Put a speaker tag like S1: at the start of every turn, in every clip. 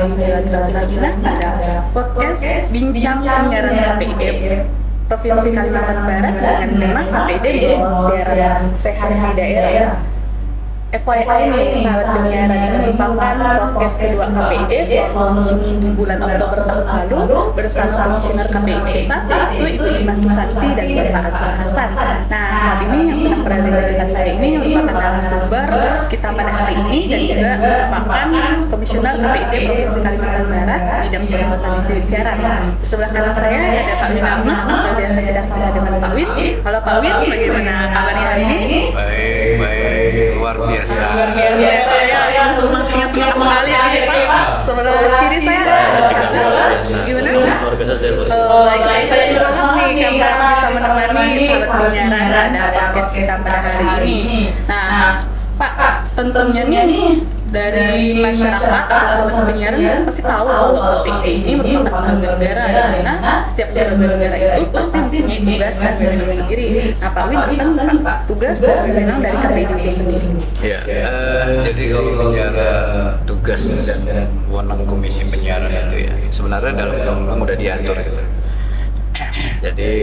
S1: saya lagi ada podcast Bincang Penyiaran KPID Provinsi Kalimantan Barat dengan tema KPID siaran sehat di daerah. FYI nih, sahabat penyiaran ini merupakan podcast kedua KPID setelah di bulan Oktober tahun lalu bersama komisioner KPID Pusat, yaitu Ibu Mas Susanti dan Bapak Aswan Hasan. Nah, saat ini yang sedang berada di dekat saya ini merupakan narasumber kita pada hari ini dan juga merupakan komisioner KPID Provinsi Kalimantan Barat bidang pengawasan isi siaran. Di sebelah kanan saya ada Pak Win Ahmad, atau biasa kita sapa dengan Pak Win. Halo Pak Win, bagaimana kabarnya hari ini?
S2: Baik, luar biasa.
S1: Luar biasa ya, semangatnya sekali ya Pak. Sebelah kiri saya gimana?
S2: Luar biasa saya.
S1: Baik, saya juga senang nih karena bisa menemani sahabat penyiaran dan podcast kita pada hari ini. Nah, Pak, tentunya nih dari masyarakat atau sahabat penyiaran pasti tahu kalau KPID ini merupakan lembaga negara, di mana setiap lembaga negara itu pasti mempunyai tugas dan wewenang sendiri. Nah, Pak Win tentang tugas dan wewenang dari KPID itu sendiri.
S2: Ya, jadi kalau bicara tugas dan wewenang Komisi Penyiaran itu ya, sebenarnya dalam undang-undang udah diatur gitu. Jadi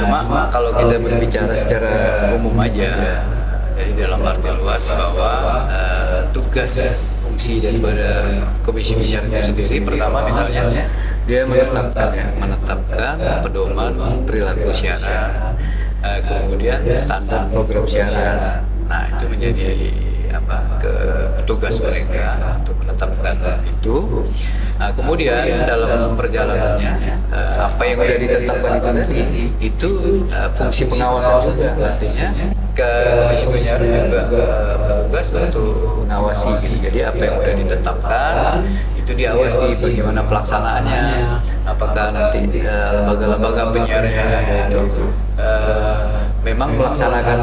S2: cuma kalau kita berbicara secara umum aja, jadi dalam arti luas bahwa tugas fungsi daripada Komisi Penyiaran itu sendiri, pertama misalnya dia menetapkan pedoman perilaku siaran, kemudian standar program siaran. Nah, itu menjadi tugas mereka untuk menetapkan itu. Nah, kemudian dalam perjalanannya apa yang sudah ditetapkan itu fungsi pengawasan juga, artinya Komisi Penyiaran juga bertugas untuk mengawasi gitu. Jadi apa yang sudah ditetapkan itu diawasi bagaimana pelaksanaannya, apakah nanti lembaga-lembaga penyiaran yang ada itu memang melaksanakan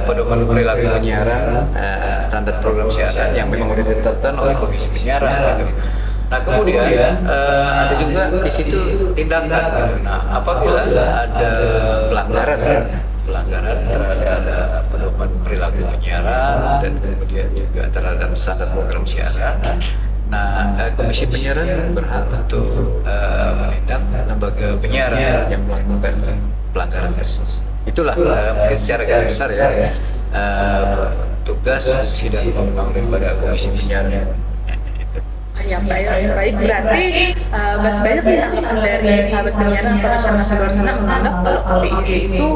S2: pedoman perilaku penyiaran, standar program siaran yang memang sudah ditetapkan oleh Komisi Penyiaran gitu. Nah, kemudian ada juga di situ tindakan gitu. Nah, apabila ada pelanggaran terhadap pedoman perilaku penyiaran dan kemudian juga terhadap standar program siaran, nah Komisi Penyiaran berhak untuk menindak lembaga penyiaran yang melakukan pelanggaran tersebut. Itulah mungkin secara garis besar ya tugas, fungsi dan wewenang daripada Komisi Penyiaran.
S1: Ya, baik. Berarti masih banyak nih tanggapan dari sahabat penyiaran atau masyarakat di luar sana menganggap kalau KPID itu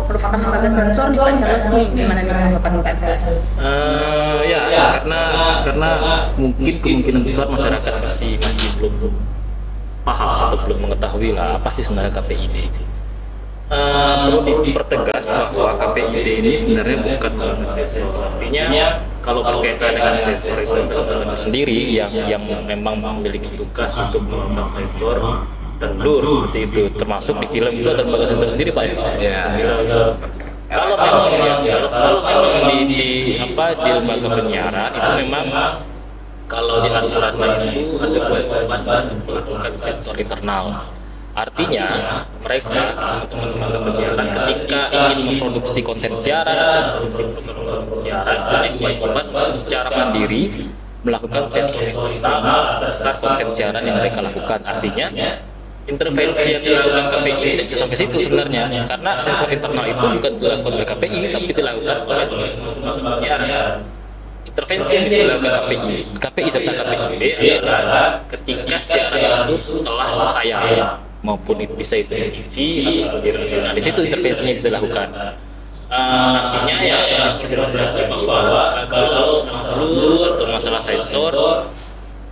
S1: merupakan lembaga sensor di Pak Charles nih. Gimana nih tanggapan Pak Charles?
S3: Karena mungkin kemungkinan besar masyarakat masih belum paham atau belum mengetahui lah apa sih sebenarnya KPID. Perlu dipertegas bahwa KPID ini sebenarnya bukan lembaga sensor. Artinya kalau berkaitan dengan sensor itu adalah sendiri yang memang memiliki tugas untuk melakukan sensor dan blur seperti itu, termasuk di film itu ada lembaga sensor sendiri Pak ya. Kalau memang di lembaga penyiaran itu memang kalau di aturannya itu ada kewajiban untuk melakukan sensor internal. Artinya mereka teman-teman penyiaran ketika ingin memproduksi konten siaran punya kewajiban untuk secara mandiri melakukan sensor internal besar konten siaran yang mereka lakukan. Artinya intervensi yang dilakukan KPI tidak bisa sampai situ sebenarnya, karena sensor internal itu bukan dilakukan oleh KPI tapi dilakukan oleh teman-teman penyiaran. Intervensi yang dilakukan KPI serta KPID adalah ketika siaran itu setelah tayang, maupun itu bisa itu di TV atau di radio. Nah, di situ intervensinya bisa dilakukan. Artinya ya bahwa kalau masalah atau masalah sensor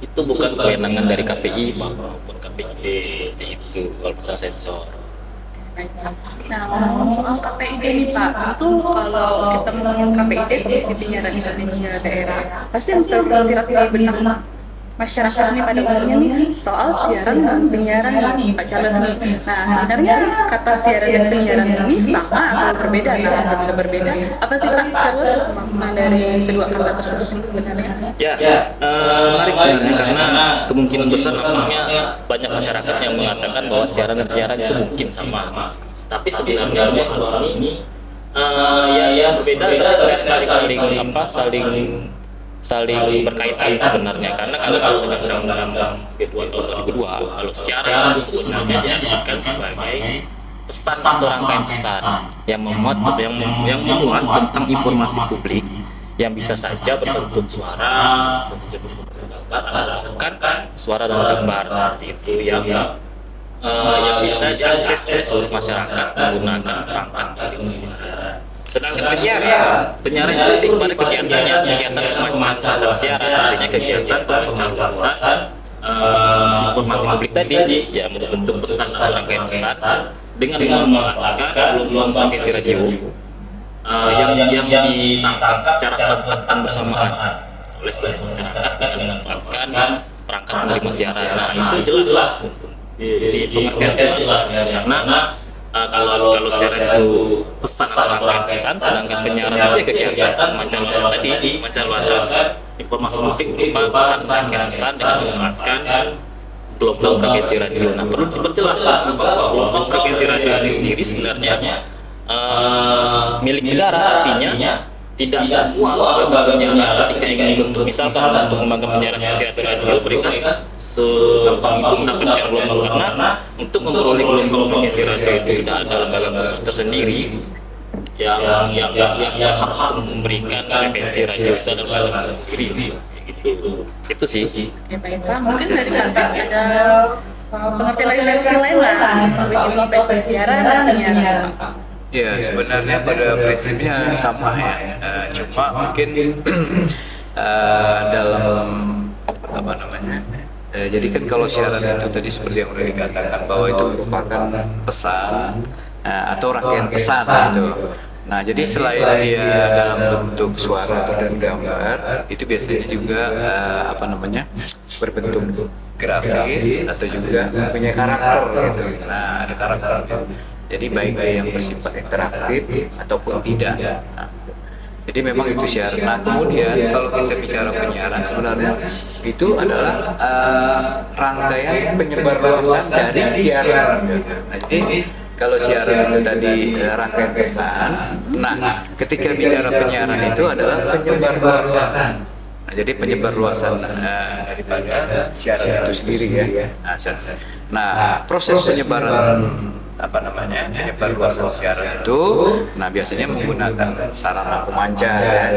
S3: itu bukan kewenangan dari KPI maupun KPID seperti itu kalau masalah sensor.
S1: Nah, ngomong soal KPID nih Pak, itu kalau kita ngomongin KPID, Komisi Penyiaran Indonesia Daerah, pasti yang tersirat di benak masyarakat nih pada umumnya nih soal siaran dan penyiaran nih Pak Charles nih. Nah, sebenarnya kata siaran dan penyiaran ini sama atau berbeda? Nah, apabila berbeda, apa sih Pak Charles makna dari kedua kata tersebut sebenarnya?
S3: Menarik sebenarnya karena kemungkinan besar namanya banyak masyarakat yang mengatakan bahwa siaran dan penyiaran itu mungkin sama. Tapi sebenarnya ini berbeda, saling saling berkaitan sebenarnya, karena kalau berdasarkan Undang-Undang 32 tahun 2002, kalau siaran itu sebenarnya diartikan sebagai pesan atau rangkaian pesan yang memuat tentang informasi publik yang bisa saja berbentuk suara, bahkan suara dan gambar seperti itu yang bisa diakses oleh seluruh masyarakat menggunakan perangkat televisi. Sedangkan penyiaran itu lebih kepada kegiatan pemancaraan siaran, artinya kegiatan pemancaraan informasi publik tadi, ya membentuk pesan atau rangkaian pesan dengan memanfaatkan gelombang frekuensi radio yang ditangkap secara serentak dan bersamaan oleh seluruh masyarakat dengan memanfaatkan perangkat penerima siaran. Nah, itu jelas di pengertian itu jelas, karena kalau siaran itu pesan atau rangkaian pesan, sedangkan penyiaran itu kegiatan pemancar luasan tadi, pemancar luasan informasi publik berupa pesan rangkaian pesan dengan memanfaatkan gelombang frekuensi radio. Nah, perlu diperjelas bahwa gelombang frekuensi radio ini sendiri sebenarnya milik negara, artinya tidak semua lembaga penyiaran ketika ingin untuk misalkan untuk lembaga penyiaran radio mereka segampang itu mendapatkan gelombang, karena untuk memperoleh gelombang frekuensi radio itu sudah ada lembaga khusus tersendiri yang hak memberikan frekuensi radio itu adalah lembaga sendiri. Itu sih.
S1: Ya baik Pak, mungkin dari Bapak ada pengertian lain lah untuk siaran dan penyiaran.
S2: Ya, sebenarnya pada prinsipnya sama ya. Cuma mungkin dalam apa namanya? Jadi kan kalau siaran itu tadi seperti yang sudah dikatakan bahwa itu merupakan pesan atau rangkaian pesan gitu. Nah, jadi selain dia dalam bentuk suara atau gambar, itu biasanya juga apa namanya? Berbentuk grafis atau juga punya karakter gitu. Nah, ada karakternya. Jadi baik dia yang bersifat interaktif ataupun tidak. Nah, jadi memang itu siaran. Nah, kemudian kalau kita bicara penyiaran, sebenarnya itu adalah rangkaian penyebarluasan dari siaran. Nah, jadi kalau siaran itu tadi rangkaian pesan, nah ketika bicara penyiaran itu adalah penyebarluasan. Nah, jadi penyebarluasan daripada siaran itu sendiri ya. Nah, proses penyebaran penyebarluasan siaran itu, nah biasanya menggunakan sarana pemancar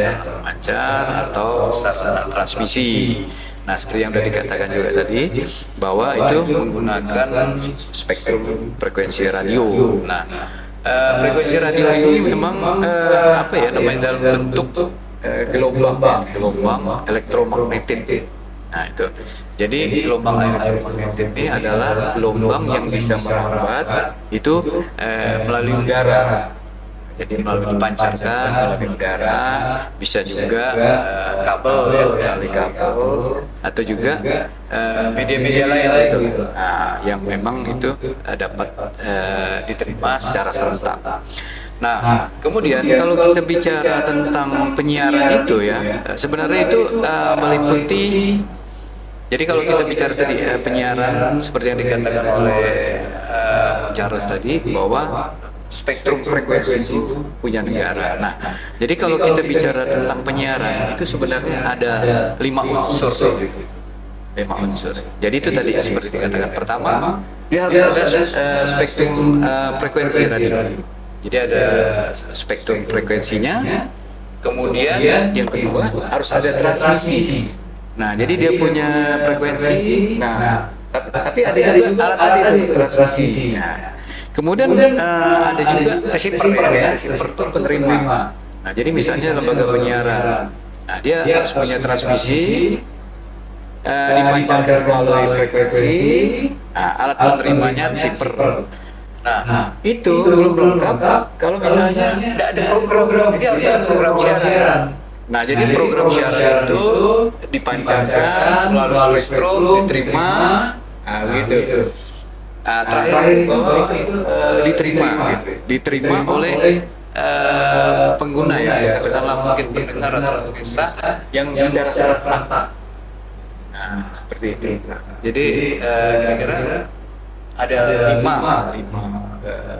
S2: atau sarana transmisi. Nah, seperti yang sudah dikatakan juga tadi bahwa itu menggunakan spektrum frekuensi radio. Nah, frekuensi radio ini memang dalam bentuk gelombang elektromagnetik. Nah, itu. Jadi gelombang elektromagnetik ini adalah gelombang yang bisa merambat itu melalui udara. Jadi dipancarkan melalui udara, bisa juga kabel ya, melalui kabel atau juga media-media lain itu yang memang itu dapat diterima secara serentak. Nah, kemudian kalau kita bicara tentang penyiaran itu ya, sebenarnya itu meliputi. Jadi kalau kita bicara tadi penyiaran seperti yang dikatakan oleh Charles tadi bahwa spektrum frekuensi itu punya negara. Nah, jadi kalau kita bicara tentang penyiaran itu sebenarnya ada 5 unsur. 5 unsur. Jadi itu tadi seperti dikatakan, pertama dia harus ada spektrum frekuensi radio. Jadi ada spektrum frekuensinya. Kemudian yang kedua harus ada transmisi. Nah, jadi dia punya frekuensi. Nah, tapi ada juga alat tadi itu transmisi. Nah, kemudian ada juga receiver ya, receiver itu penerima. Nah, jadi misalnya lembaga penyiaran, nah dia harus punya transmisi, dipancarkan melalui frekuensi, alat penerimanya receiver. Nah, itu belum lengkap kalau misalnya tidak ada program, jadi harus ada program siaran. Nah, jadi program siaran itu dipancarkan melalui spektrum, diterima, gitu. Terakhir bahwa itu diterima oleh pengguna ya, katakanlah mungkin pendengar atau pemirsa yang secara serentak. Nah, seperti itu. Jadi kira-kira ada 5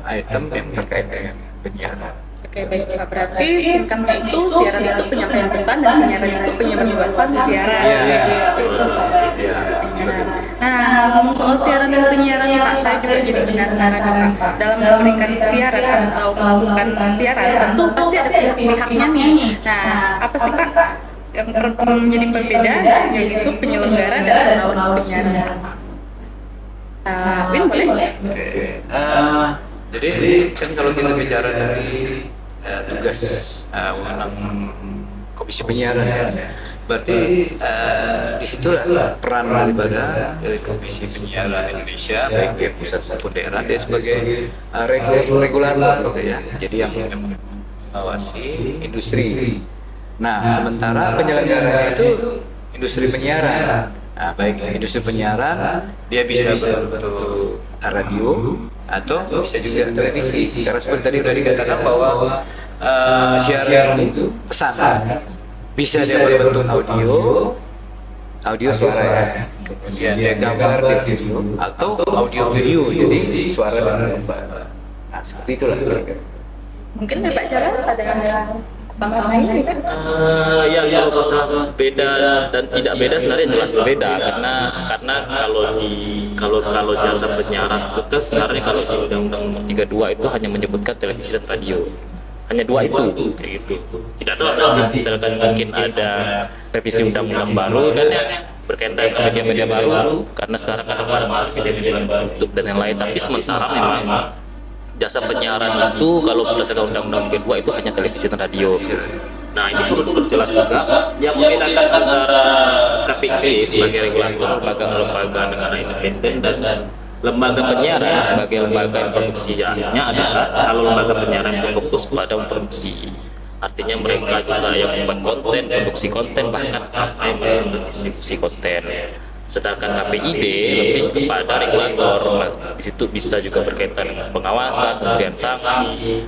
S2: item yang terkait dengan penyiaran.
S1: Oke, baik Pak. Berarti singkatnya itu siaran itu penyampaian pesan dan penyiaran itu penyebaran siaran. Itu
S2: Ya,
S1: Nah, ngomong soal siaran dan penyiaran nih Pak, saya juga jadi penasaran nih Pak. Dalam memberikan siaran atau melakukan siaran, tentu pasti ada pihak-pihaknya nih. Nah, apa sih Pak yang menjadi berbeda, yaitu penyelenggara dan pengawas penyiaran? Win boleh?
S2: oke. Jadi kan kalau kita bicara tadi tugas wewenang Komisi Penyiaran ya, berarti disitulah peran daripada Komisi Penyiaran Indonesia baik dia pusat maupun daerah, dia sebagai regulator gitu ya, jadi yang mengawasi industri. Nah, sementara penyelenggaranya itu industri penyiaran. Nah, baik industri penyiaran dia bisa berbentuk radio atau bisa juga televisi. Karena seperti tadi sudah dikatakan bahwa siaran itu pesan. Bisa dia berbentuk audio suara ya. Kemudian dia gambar di video atau audio video, jadi suara dan gambar. Nah, seperti itulah kira-kira.
S1: Mungkin Pak Jalan ada tambahan lain kan?
S3: Ya kalau masalah beda dan tidak beda sebenarnya jelas berbeda, karena kalau jasa penyiaran itu kan sebenarnya kalau di Undang-Undang Nomor 32 itu hanya menyebutkan televisi dan radio, hanya dua itu kayak gitu. Tidak tahu nanti misalkan mungkin ada revisi undang-undang baru kan ya berkaitan dengan media-media baru, karena sekarang ada masalah media-media baru YouTube dan yang lain. Tapi sementara memang jasa penyiaran itu kalau berdasarkan Undang-Undang 32 itu hanya televisi dan radio. Nah, ini perlu diperjelas juga yang membedakan antara KPI sebagai regulator lembaga negara independen dan lembaga penyiaran sebagai lembaga yang produksinya adalah kalau lembaga penyiaran itu fokus pada memproduksi. Artinya mereka juga yang membuat konten, produksi konten, bahkan sampai melakukan distribusi konten. Sedangkan KPID lebih kepada regulator, di situ bisa juga berkaitan dengan pengawasan, kemudian sanksi,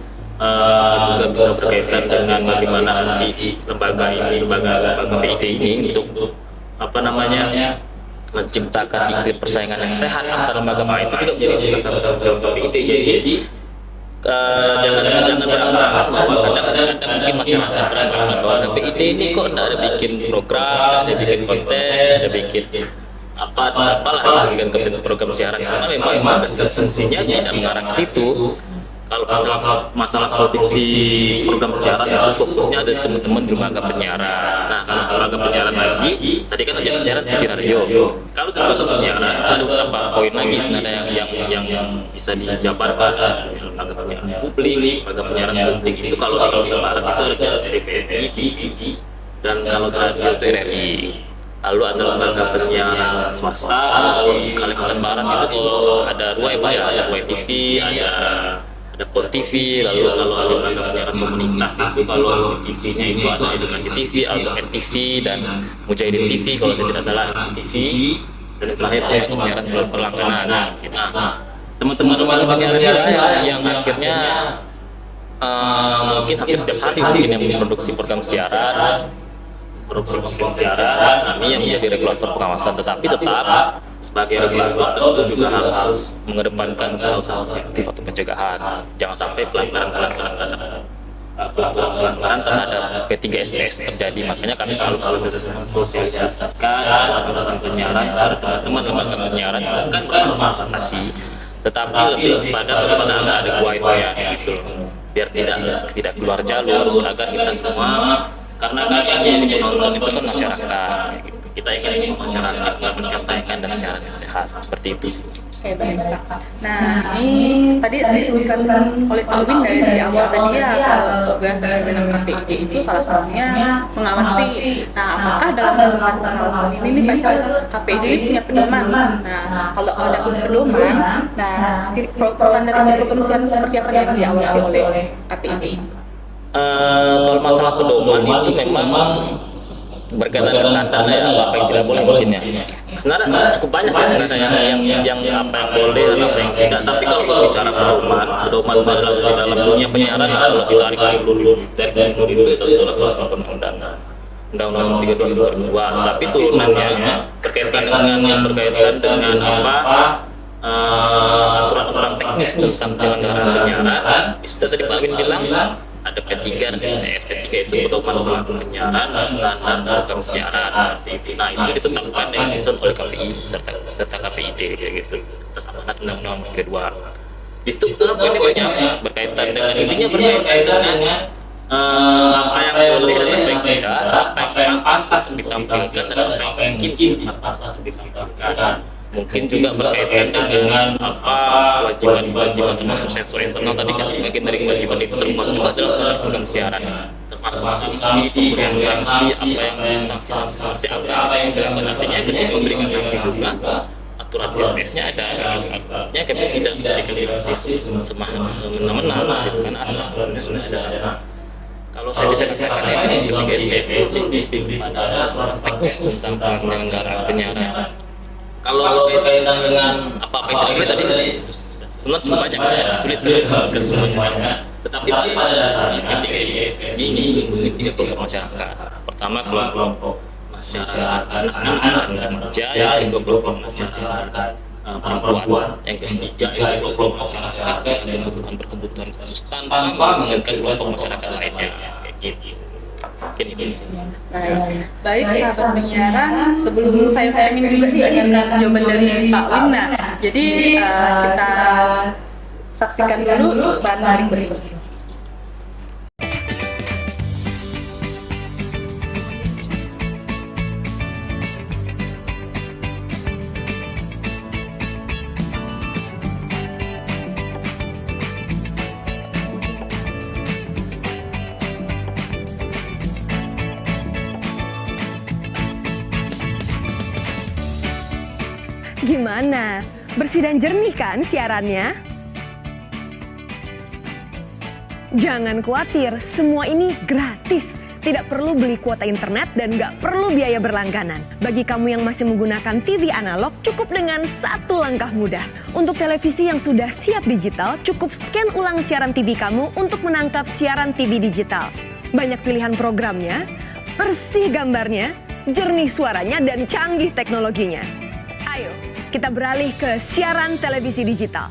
S3: juga bisa berkaitan dengan bagaimana nanti lembaga PID ini untuk menciptakan iklim persaingan yang sehat antar lembaga. Itu juga menjadi tugas salah satu PID. Jadi jangan beranggapan bahwa kadang-kadang mungkin masyarakat beranggapan bahwa KPID ini kok tidak ada bikin program, ada bikin konten, ada bikin apalah bikin konten program siaran, karena memang fungsinya tidak mengarah ke situ. Kalau masalah produksi program siaran itu fokusnya ada teman-teman di lembaga penyiaran. Nah, kalau lembaga penyiaran lagi, tadi kan ada penyiaran TV radio. Kalau di lembaga penyiaran itu ada beberapa poin lagi sebenarnya yang bisa dijabarkan. Lembaga penyiaran publik, lembaga penyiaran penting itu kalau di Barat itu ada TVRI, TV, dan kalau radio itu RRI. Lalu ada lembaga penyiaran swasta di Kalimantan Barat itu kalau ada Ruai Pak ya, ada Ruai TV, ada Pon TV. Lalu kalau ada lembaga penyiaran komunitas itu kalau di TV-nya itu ada Edukasi TV atau NTV dan Mujahidin TV kalau saya tidak salah TV. Dan terakhir itu penyiaran berlangganan. Nah, teman-teman lembaga penyiaran yang akhirnya mungkin hampir setiap hari mungkin yang memproduksi program siaran, kami yang menjadi regulator pengawasan, tetapi tetap sebagai regulator tentu juga harus mengedepankan usaha-usaha efektif atau pencegahan. Jangan sampai pelanggaran terhadap P3SPS terjadi. Makanya kami selalu sosialisasikan aturan penyiaran kepada teman-teman lembaga penyiaran, bukan berkonsultasi, tetapi lebih kepada bagaimana ada guide-nya gitu, biar tidak keluar jalur, agar kita semua, karena yang menonton itu kan masyarakat, gitu. Kita ingin semua masyarakat mendapatkan tayangan dan siaran yang sehat, seperti itu sih.
S1: Oke, baik Pak. Nah, ini tadi disebutkan oleh Pak Win dari awal tadi ya, kalau tugas dan wewenang KPID itu salah satunya mengawasi. Nah, apakah dalam melakukan pengawasan ini Pak Charles, KPID punya pedoman? Nah, kalau ada pedoman, standarisasi program siaran seperti apa yang diawasi oleh KPID?
S3: Kalau masalah pedoman itu memang berkaitan dengan standar ya, apa yang tidak boleh mungkin ya. Sebenarnya cukup banyak sih sebenarnya yang apa yang boleh dan apa yang tidak. Tapi kalau bicara pedoman di dalam dunia penyiaran kalau ditarik dulu dari itu adalah peraturan Undang-Undang 32 2002. Tapi turunannya berkaitan dengan aturan-aturan teknis tentang penyelenggaraan penyiaran. Itu tadi Pak Win bilang ada P3 dan SP3 itu pedoman pelaku penyiaran dan standar program siaran seperti itu. Nah itu ditetapkan dan disusun oleh KPI serta KPID kayak gitu atas amanat Undang-Undang 32. Di situ ini banyak berkaitan dengan intinya berkaitan dengan apa yang boleh dan apa yang tidak, apa yang pantas ditampilkan dan apa yang mungkin pantas ditampilkan. Mungkin juga berkaitan dengan apa kewajiban-kewajiban termasuk sensor internal tadi kan bagian dari kewajiban itu termuat juga dalam program siaran, termasuk sanksi, pemberian sanksi, apa yang sanksi apa yang saya bilang. Artinya ketika memberikan sanksi juga aturan SPS-nya ada, artinya kami tidak memberikan sanksi semena-mena gitu kan, aturannya sudah ada. Kalau saya bisa katakan ini ketika SPS itu lebih pada aturan teknis tentang penyelenggaraan penyiaran. Kalau kaitan dengan apa yang tidak boleh tadi sebenarnya sudah banyak ya, sulit disebutkan semuanya. Tetapi pada dasarnya ketika ISP ini melindungi 3 kelompok masyarakat. Pertama kelompok masyarakat anak-anak dan remaja, yang kedua kelompok masyarakat perempuan, yang ketiga itu kelompok masyarakat yang berkebutuhan khusus tanpa mengizinkan kelompok masyarakat lainnya kayak gitu.
S1: Baik sahabat penyiaran, sebelum saya pengen juga dengarkan jawaban dari Pak Wina. Jadi kita saksikan dulu bahan menarik berikut.
S4: Gimana? Bersih dan jernih kan siarannya? Jangan khawatir, semua ini gratis. Tidak perlu beli kuota internet dan nggak perlu biaya berlangganan. Bagi kamu yang masih menggunakan TV analog, cukup dengan satu langkah mudah. Untuk televisi yang sudah siap digital, cukup scan ulang siaran TV kamu untuk menangkap siaran TV digital. Banyak pilihan programnya, bersih gambarnya, jernih suaranya, dan canggih teknologinya. Ayo, kita beralih ke siaran televisi digital.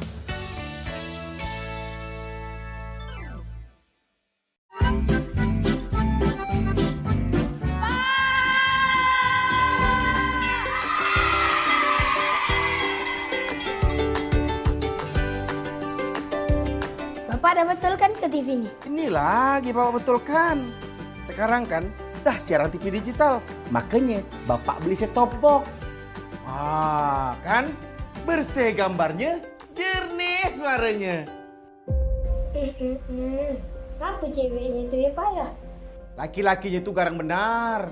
S5: Bapak ada betulkan ke TV-nya?
S6: Ini lagi Bapak betulkan. Sekarang kan dah siaran TV digital, makanya Bapak beli set top box. Kan bersih gambarnya, jernih suaranya.
S5: Apa ceweknya itu ya Pak ya?
S6: Laki-lakinya itu garang benar.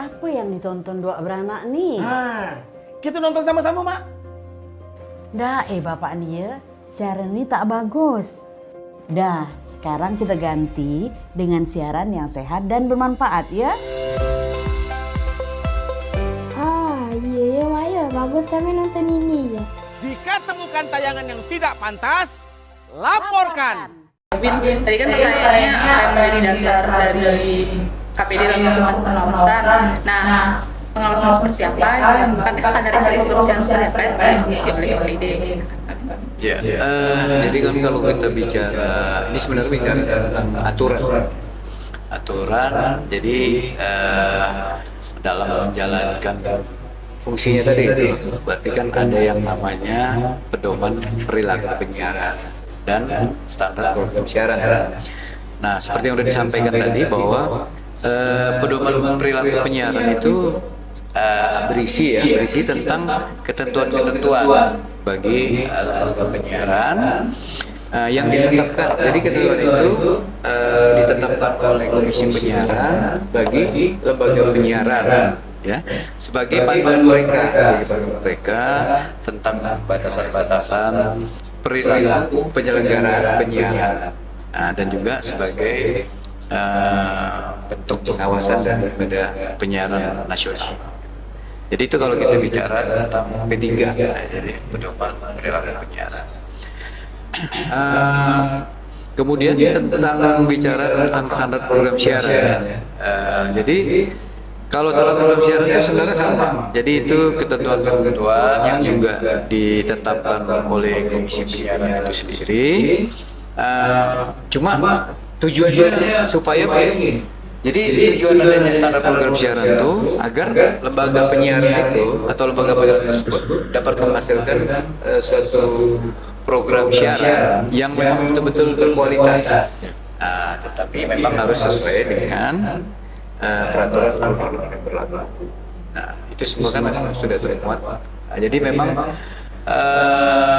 S7: Apa yang ditonton dua beranak nih?
S6: Kita nonton sama-sama, Mak.
S7: Dah, Bapak nih ya, siaran ini tak bagus. Dah, sekarang kita ganti dengan siaran yang sehat dan bermanfaat ya.
S5: Iya ya Maya, bagus kami nonton ini ya.
S6: Jika temukan tayangan yang tidak pantas, laporkan.
S1: Tadi kan pertanyaannya apa yang menjadi dasar dari KPD dalam melakukan pengawasan. Nah, pengawasan seperti apa? Kan standarisasi yang seperti apa yang diisi oleh KPD?
S2: Ya, jadi kan kalau kita bicara, ini sebenarnya bicara tentang aturan. Jadi dalam menjalankan fungsinya tadi itu, berarti kan ada yang namanya pedoman perilaku penyiaran dan standar program siaran. Nah, seperti yang sudah disampaikan tadi bahwa pedoman perilaku penyiaran itu berisi tentang ketentuan-ketentuan bagi lembaga penyiaran yang ditetapkan. Jadi ketentuan itu ditetapkan oleh Komisi Penyiaran bagi lembaga penyiaran, ya, sebagai panduan mereka tentang batasan-batasan perilaku penyelenggara penyiaran, dan juga sebagai bentuk pengawasan daripada penyiaran nasional. Jadi itu kalau kita bicara tentang P3, jadi pedoman perilaku penyiaran. Kemudian tentang bicara tentang standar program siaran. Jadi kalau standar program siaran itu sebenarnya sama. Jadi itu ketentuan-ketentuan yang juga ditetapkan oleh Komisi Penyiaran itu sendiri. Cuma tujuannya supaya begini. Jadi tujuan adanya standar program siaran itu agar lembaga penyiaran itu atau lembaga penyiaran tersebut dapat menghasilkan suatu program siaran yang memang betul-betul berkualitas. Tetapi memang harus sesuai dengan peraturan yang berlaku. Nah, itu semua kan memang sudah termuat. Jadi memang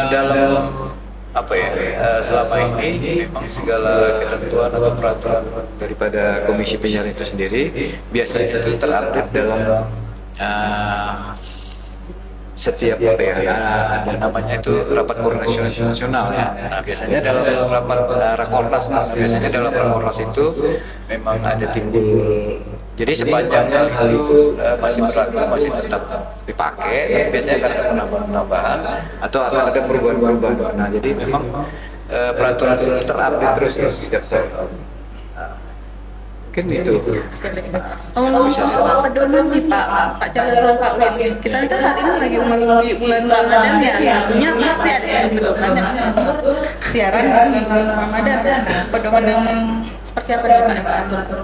S2: dalam selama ini memang segala ketentuan atau peraturan daripada Komisi Penyiaran itu sendiri biasanya itu terupdate dalam setiap ada namanya itu rapat koordinasi nasional ya. Nah, biasanya dalam rapat rakornas, biasanya dalam rakornas itu memang ada timbul. Jadi sepanjang hal itu masih berlaku, masih tetap dipakai, tapi biasanya akan ada penambahan-penambahan atau akan ada perubahan-perubahan. Nah, jadi memang peraturan itu terupdate terus setiap tahun. Mungkin itu.
S1: Bisa soal pedoman nih Pak Charles, Pak Win. Kita saat ini lagi memasuki bulan Ramadan ya, tentunya pasti ada pedoman yang mengatur siaran di bulan Ramadan. Pedoman yang seperti apa nih Pak atur?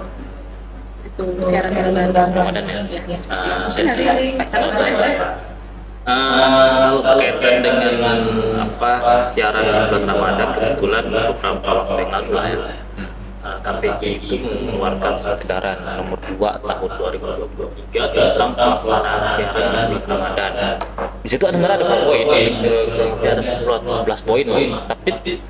S1: Itu siaran di bulan
S3: Ramadan ya.
S1: Mungkin dari Pak Charles
S3: kalau berkaitan dengan siaran di bulan Ramadan, kebetulan beberapa waktu yang lalu lah ya, KPI itu mengeluarkan surat edaran nomor 2 tahun 2023 tentang pelaksanaan siaran di bulan Ramadan. Di situ ada beberapa poin, di atas 11 poin,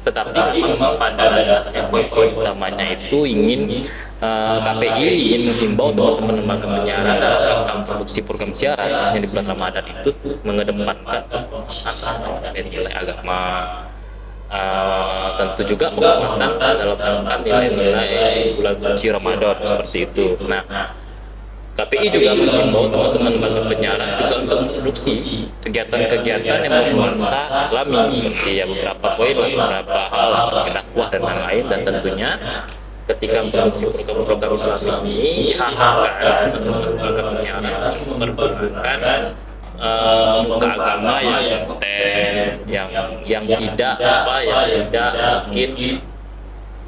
S3: tetapi memang pada dasarnya poin-poin utamanya itu ingin KPI ingin menghimbau teman-teman lembaga penyiaran dalam rangka produksi program siaran, misalnya di bulan Ramadan itu mengedepankan nilai agama. Tentu juga penguatan dalam rangka nilai-nilai bulan suci Ramadan seperti itu. Nah, KPI juga mengimbau teman-teman lembaga penyiaran juga untuk memproduksi kegiatan-kegiatan yang bernuansa Islami seperti ya beberapa poin, beberapa hal, dakwah dan lain-lain, dan tentunya ketika memproduksi program-program Islami ini diharapkan teman-teman lembaga penyiaran mempergunakan muka agama yang konten yang tidak mungkin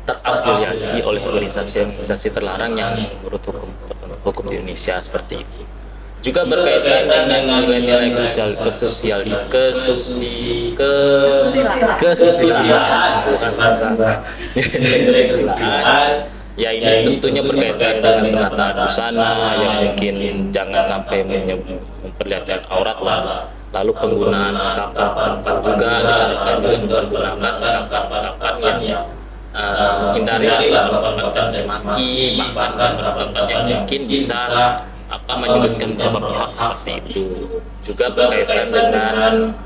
S3: terafiliasi oleh organisasi terlarang yang menurut hukum di Indonesia seperti itu. Juga berkaitan dengan nilai-nilai kesusilaan. Ya, ini tentunya berkaitan dengan penataan busana yang mungkin jangan sampai memperlihatkan aurat lah. Lalu penggunaan kakak juga diharapkan juga menggunakan kakak yang hindari caci maki, bahkan yang mungkin bisa menyudutkan beberapa pihak seperti itu. Juga berkaitan dengan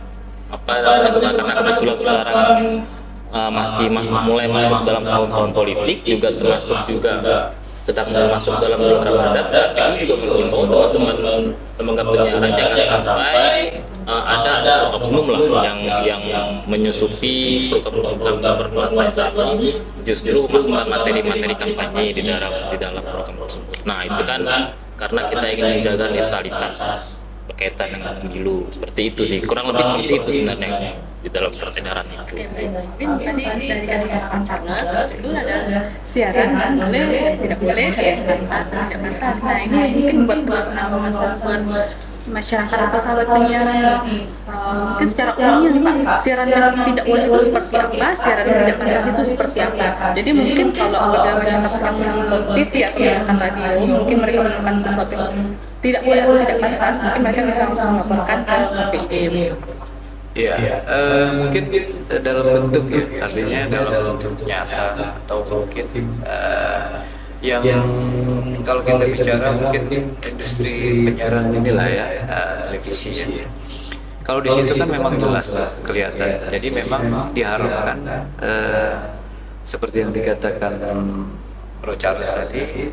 S3: karena kebetulan sekarang masih mulai masuk dalam tahun-tahun politik, juga termasuk juga sedang masuk dalam bulan Ramadan, dan kami juga mengimbau teman-teman lembaga penyiaran jangan sampai ada oknum lah yang menyusupi program-program bernuansa Islami, justru masukkan materi-materi kampanye di dalam program tersebut. Nah, itu kan karena kita ingin menjaga netralitas berkaitan dengan pemilu, seperti itu sih, kurang lebih seperti itu sebenarnya di dalam surat edaran itu.
S1: Tadi dari kata Charles itu ada siaran yang boleh, tidak boleh, pantas dan tidak pantas. Nah, ini mungkin buat masyarakat atau sahabat penyiaran mungkin secara umumnya nih Pak, siaran yang tidak boleh itu seperti apa, siaran yang tidak pantas itu seperti apa. Jadi mungkin kalau ada masyarakat yang nonton TV atau menonton radio, mungkin mereka menemukan sesuatu yang tidak boleh atau tidak pantas, mungkin mereka bisa langsung melaporkan ke KPI.
S2: Iya, mungkin dalam bentuk ya, artinya dalam bentuk nyata atau mungkin yang kalau kita bicara mungkin industri penyiaran inilah ya, televisi ya. Kalau di situ kan memang jelas kelihatan. Jadi memang diharapkan seperti yang dikatakan Bro Charles tadi,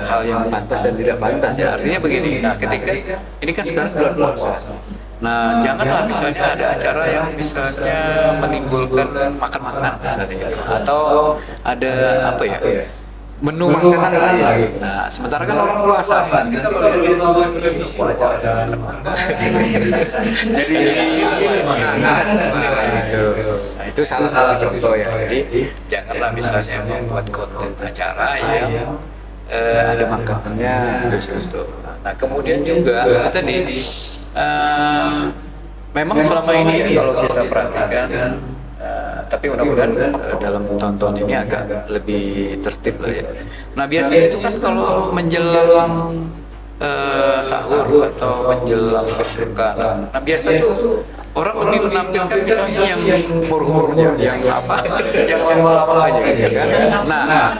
S2: hal yang pantas dan tidak pantas ya. Artinya begini. Nah, ketika ini kan sekarang bulan puasa. Nah, janganlah misalnya ada acara yang misalnya menimbulkan makan-makan misalnya gitu, atau ada menu makanan lagi. Nah, sementara kan orang puasa nanti kalau dia nonton di sini puasa jadi itu salah satu contoh ya. Jadi janganlah misalnya membuat konten acara yang ada makanannya itu. Nah, kemudian juga itu tadi memang selama ini ya kalau kita perhatikan, tapi mudah-mudahan dalam tahun-tahun ini agak lebih tertib lah ya. Nah, biasanya itu kan kalau menjelang sahur atau menjelang berbuka, nah biasanya tuh orang lebih menampilkan misalnya yang humor-humornya, yang lama-lama aja gitu kan. Nah,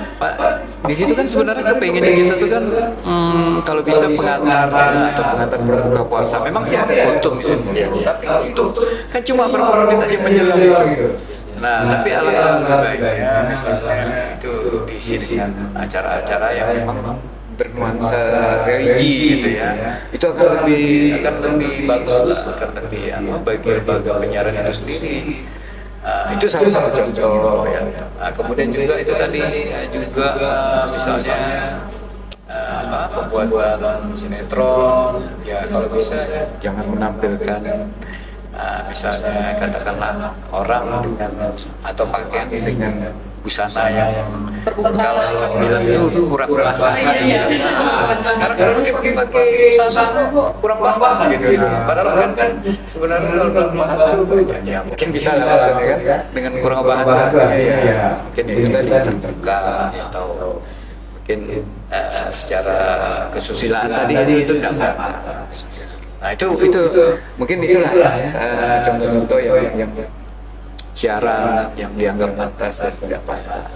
S2: di situ kan sebenarnya kepengennya kita tuh kan kalau bisa pengantar atau pengantar berbuka puasa. Memang sih ada kultum ya, tapi kultum kan cuma beberapa menit aja menjelang gitu. Nah, tapi alangkah baiknya misalnya itu diisi dengan acara-acara yang memang bernuansa religi gitu ya. Itu akan lebih bagus lah, akan lebih bagi lembaga penyiaran itu sendiri. Itu salah satu contoh ya. Nah, kemudian juga itu tadi juga misalnya pembuatan sinetron ya, kalau bisa jangan menampilkan misalnya katakanlah orang dengan atau pakaian dengan busana yang kalau bilang itu kurang bahan sekarang kalau pakai busana kurang bahan gitu. Padahal kan sebenarnya kalau kurang bahan itu ya mungkin bisa lah maksudnya kan dengan kurang bahan ya mungkin itu tadi terbuka atau mungkin secara kesusilaan tadi itu tidak apa-apa. Nah itu mungkin itulah contoh-contoh yang siaran yang dianggap pantas dan tidak pantas.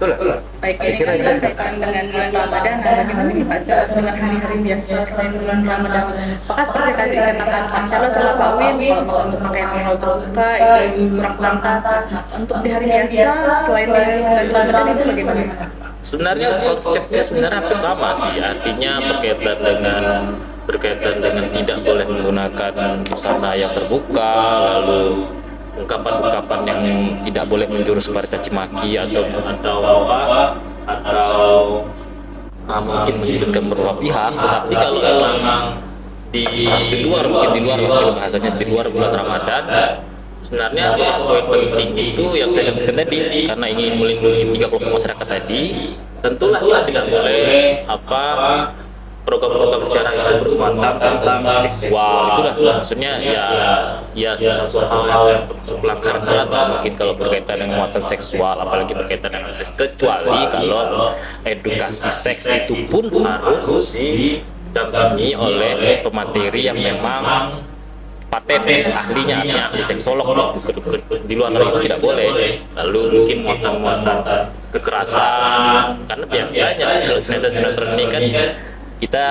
S2: Itulah.
S1: Baik, ini kan berkaitan dengan bulan Ramadan. Nah, bagaimana nih Pak Charles dengan hari-hari biasa selain bulan Ramadan? Apakah seperti tadi dikatakan Pak Charles sama Pak Win, kalau misalnya berpakaian terlalu terbuka itu kurang pantas. Untuk di hari biasa selain di hari bulan Ramadan itu bagaimana?
S3: Sebenarnya konsepnya sebenarnya hampir sama sih, artinya berkaitan dengan tidak boleh menggunakan busana yang terbuka, lalu ungkapan-ungkapan yang tidak boleh menjurus pada caci maki atau mungkin menyudutkan beberapa pihak. Tetapi kalau memang di luar bahasanya di luar bulan Ramadan, sebenarnya poin penting itu yang saya sebutkan tadi, karena ingin melindungi 3 kelompok masyarakat tadi, tentulah kita tidak boleh program-program siaran itu bermuatan tentang seksual. Itulah maksudnya ya sesuatu hal yang termasuk pelanggaran berat, mungkin kalau berkaitan dengan muatan seksual, apalagi berkaitan dengan seks, kecuali kalau edukasi seks itu pun harus didampingi oleh pemateri yang memang paten ahlinya, artinya ahli seksolog itu. Di luar dari itu tidak boleh. Lalu mungkin muatan-muatan kekerasan, karena biasanya kalau sinetron ini kan kita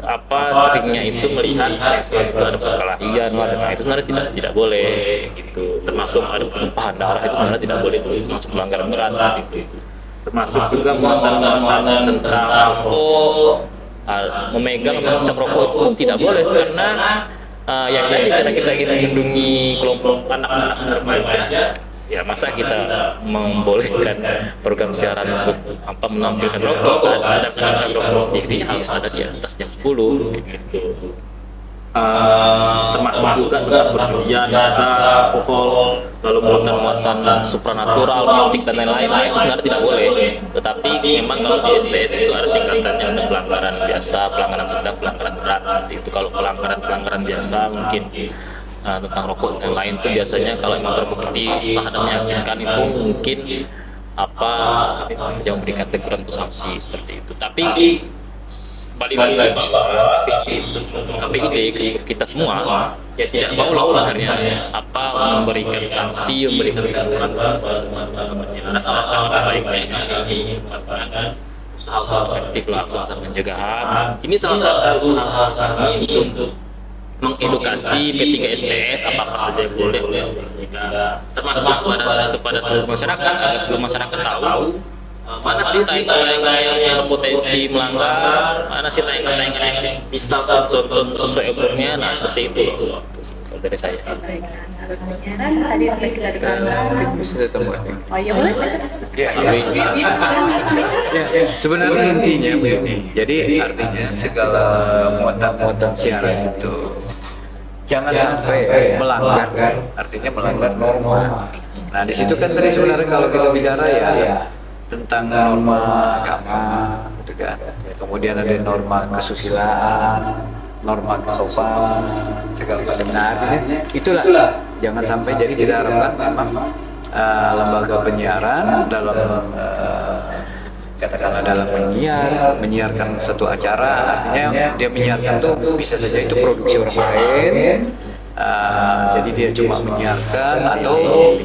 S3: seringnya itu melihat itu ada perkelahian lah, nah itu sebenarnya tidak boleh gitu. Termasuk ada penumpahan darah, itu sebenarnya tidak boleh, itu termasuk pelanggaran berat gitu. Termasuk juga muatan-muatan tentang rokok, memegang menghisap rokok itu pun tidak boleh, karena yang tadi karena kita ingin melindungi kelompok anak-anak remaja, ya masa kita membolehkan program siaran untuk menampilkan rokok, sedangkan rokok sendiri harus ada di atas jam 10 gitu. Termasuk juga tentang perjudian, zina, alkohol, lalu muatan-muatan supranatural, mistik dan lain-lain, itu sebenarnya tidak boleh. Tetapi memang kalau di SPS itu ada tingkatannya, ada pelanggaran biasa, pelanggaran sedang, pelanggaran berat seperti itu. Kalau pelanggaran biasa mungkin tentang rokok dan lain itu biasanya kalau memang terbukti sah dan meyakinkan itu mungkin kami bisa memberikan teguran untuk sanksi seperti itu. Tapi balik lagi bahwa KPID kita semua ya tidak mau lah sebenarnya memberikan sanksi, memberikan teguran penyiaran. Alangkah baiknya ini melakukan usaha efektif lah, usaha pencegahan. Ini salah satu usaha kami untuk mengedukasi P3SPS apa saja yang boleh termasuk kepada seluruh masyarakat, agar seluruh masyarakat tahu mana sih tayangan-tayangan yang potensi melanggar, mana sih tayangan-tayangan yang bisa tonton sesuai umurnya. Nah seperti itu loh. dari saya.
S1: Baik, nah, sahabat penyiaran tadi sudah dikatakan.
S2: Bisa saya tambah.
S1: Oh iya boleh.
S2: Ya, sebenarnya intinya begini. Jadi artinya segala muatan siaran itu jangan sampai melanggar, artinya melanggar norma. Nah di situ kan tadi sebenarnya kalau kita bicara ya tentang norma agama, gitu kan. Kemudian ada norma kesusilaan, norma kesopanan, segala macam. Nah artinya itulah jangan sampai jadi kita harapkan memang lembaga penyiaran dalam katakanlah dalam menyiarkan satu acara, artinya dia menyiarkan tuh bisa saja itu produksi orang lain, jadi dia cuma menyiarkan atau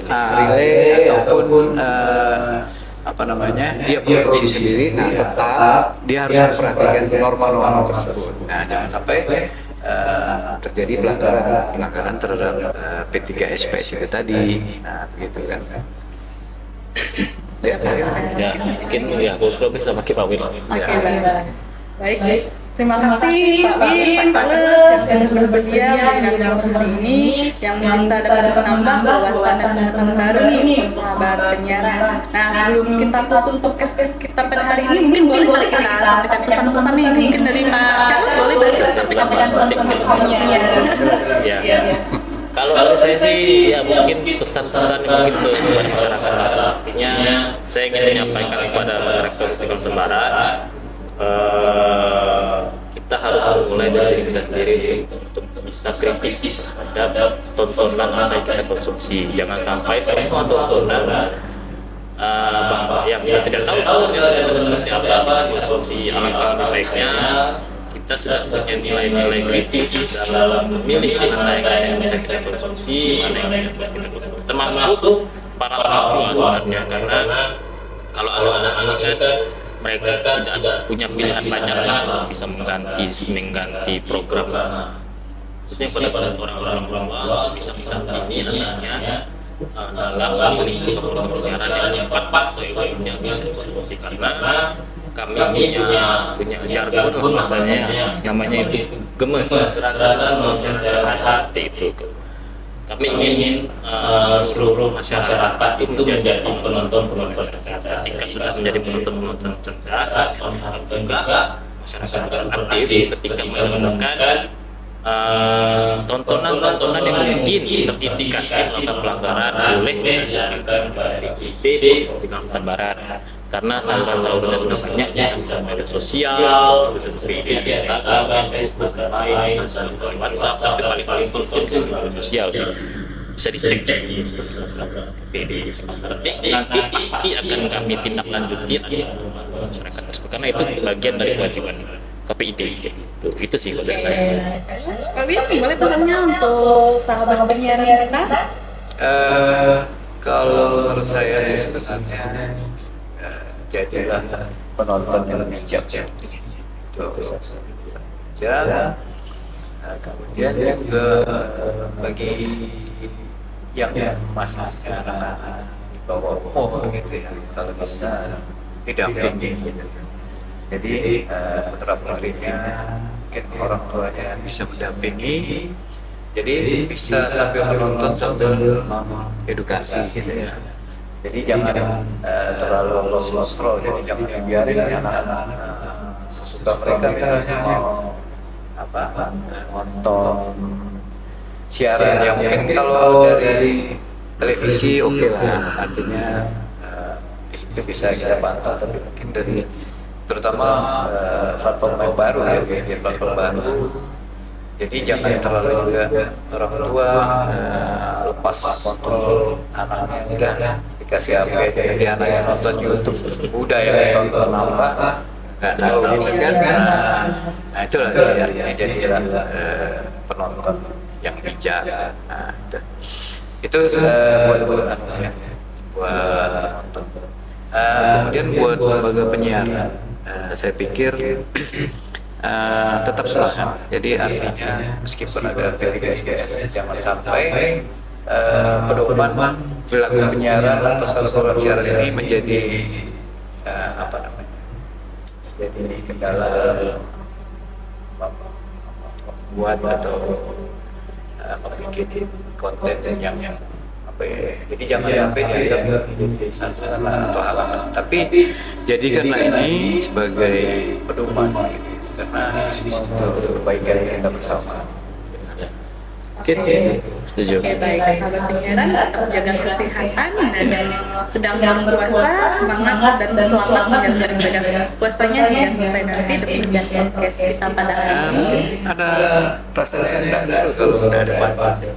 S2: relay ataupun apa namanya dia produksi sendiri. Nah tetap dia harus memperhatikan norma-norma tersebut. Nah jangan sampai terjadi pelanggaran terhadap P3SPS itu tadi. Nah begitu kan.
S3: Ya mungkin ya aku bisa pakai Pak Wil.
S1: Oke, baik. Terima kasih Pak Bin, Pak Les yang sudah bersedia mendengarkan seperti ini, yang bisa dapat menambah wawasan dan pengetahuan baru nih untuk sahabat penyiaran. Nah, sebelum kita tutup podcast kita pada hari ini, mungkin boleh kita sampaikan pesan-pesan nih mungkin dari Pak Charles, boleh sampaikan pesan-pesannya.
S3: Ya. Kalau saya sih ya mungkin pesan-pesan mungkin kepada masyarakat, artinya saya ingin menyampaikan kepada masyarakat di Kalimantan Barat, kita harus mulai dari diri kita sendiri untuk bisa kritis terhadap tontonan apa yang kita konsumsi. Jangan sampai semua tontonan yang kita tidak tahu sebenarnya seperti apa konsumsi. Alangkah baiknya kita sudah punya nilai-nilai kritis dalam memilih mana yang bisa kita konsumsi, mana yang tidak kita konsumsi, termasuk para orang tua sebenarnya, karena kalau anak-anak ini kan mereka tidak punya pilihan banyak lah untuk bisa mengganti program, khususnya pada orang-orang tua untuk bisa mendampingi anaknya dalam memilih program siaran yang tepat sesuai yang bisa dikonsumsi. Karena kami punya jargon bahasanya namanya itu gemes, gerakan masyarakat itu. Kami ingin seluruh masyarakat itu menjadi penonton cerdas. Ketika sudah menjadi penonton cerdas, juga masyarakat aktif ketika menemukan tontonan yang mungkin terindikasi melakukan pelanggaran boleh dilakukan di Kalimantan Barat. Karena saluran-salurannya sudah banyak, bisa media sosial, seperti di Instagram, Facebook, dan lain, bisa WhatsApp, tapi paling simpel sih media sosial sih. Bisa dicek di nanti pasti akan kami tindak lanjuti masyarakat tersebut, karena itu bagian dari kewajiban KPID. Itu sih kalau dari saya.
S1: Pak Bin, boleh pesannya untuk sahabat penyiaran kita?
S2: Kalau menurut saya sih sebenarnya jadilah penonton yang bijak, itu bijak. Kemudian juga bagi yang masih anak-anak di bawah umur gitu ya, kalau bisa didampingi. Jadi putra-putrinya, mungkin orang tuanya bisa mendampingi. Jadi bisa sambil menonton sambil mengedukasi gitu ya. Jadi jangan terlalu lost control, jadi jangan dibiarin anak-anak sesuka mereka misalnya mau nonton siaran yang mungkin kalau dari televisi oke lah, artinya di situ bisa kita pantau, tapi mungkin dari terutama platform yang baru ya, media platform baru. Jadi jangan terlalu juga orang tua lepas kontrol anaknya, udah dikasih HP aja, nanti anaknya nonton YouTube, udah yang ditonton apa nggak tahu gitu kan. Nah itulah artinya jadilah penonton yang bijak. Nah, itu buat ya, buat penonton. Kemudian buat lembaga penyiaran, saya pikir tetap semangat. Jadi artinya meskipun ada P3SPS, jangan sampai pedoman perilaku penyiaran atau saluran siaran ini menjadi jadi kendala dalam membuat atau memberikan bikin konten yang apa ya, jadi jangan sampai dianggap menjadi santunan atau halangan, tapi jadikanlah ini sebagai pedoman gitu, karena ini untuk kebaikan kita bersama. Oke,
S3: Setuju.
S1: Oke, baik sahabat penyiaran, tetap jaga kesehatan dan yang sedang berpuasa semangat dan selamat menjalankan ibadah puasanya hingga selesai nanti. Demikian podcast kita pada hari ini.
S2: Ada rasanya enggak seru kalau udah ada pantun.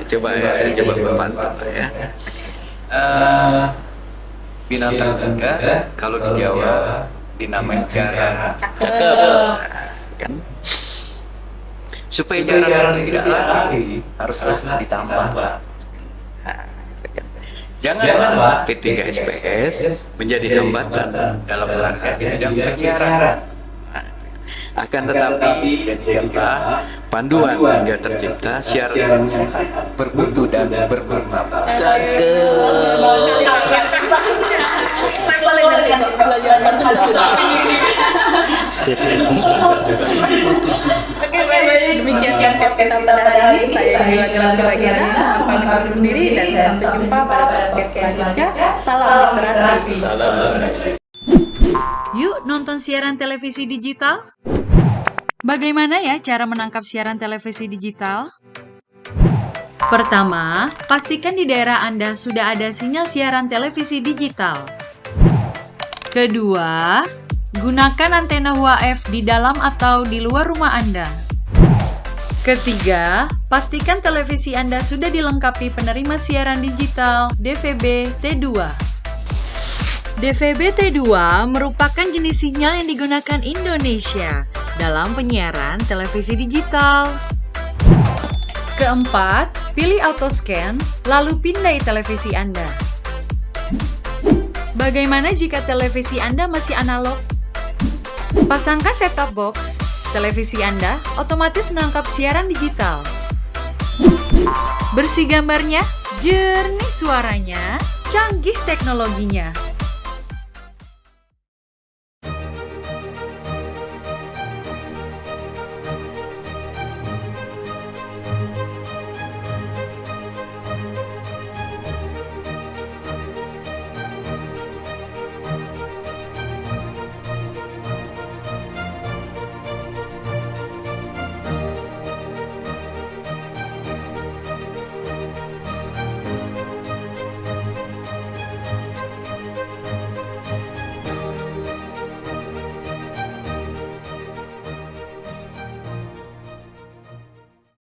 S2: Coba ya, saya coba berpantun ya. Binatang tangga kalau di Jawa dinamai jaran.
S3: Cakep.
S2: Kan? Supaya jaran itu tidak lari, haruslah ditambah. Janganlah P3SPS menjadi hambatan dalam karya di bidang penyiaran. Akan tetapi jadikanlah panduan hingga tercipta siaran yang sehat, bermutu dan bermartabat.
S1: Oke, baik. Demikian yang podcast pada hari ini. Saya Gila Regina, pamit undur diri dan sampai jumpa pada podcast selanjutnya. Salam literasi.
S8: Yuk nonton siaran televisi digital. Bagaimana ya cara menangkap siaran televisi digital? Pertama, pastikan di daerah Anda sudah ada sinyal siaran televisi digital. Kedua, gunakan antena UHF di dalam atau di luar rumah Anda. Ketiga, pastikan televisi Anda sudah dilengkapi penerima siaran digital DVB T2. DVB T2 merupakan jenis sinyal yang digunakan Indonesia dalam penyiaran televisi digital. Keempat, pilih autoscan, lalu pindai televisi Anda. Bagaimana jika televisi Anda masih analog? Pasangkan set-top box, televisi Anda otomatis menangkap siaran digital. Bersih gambarnya, jernih suaranya, canggih teknologinya.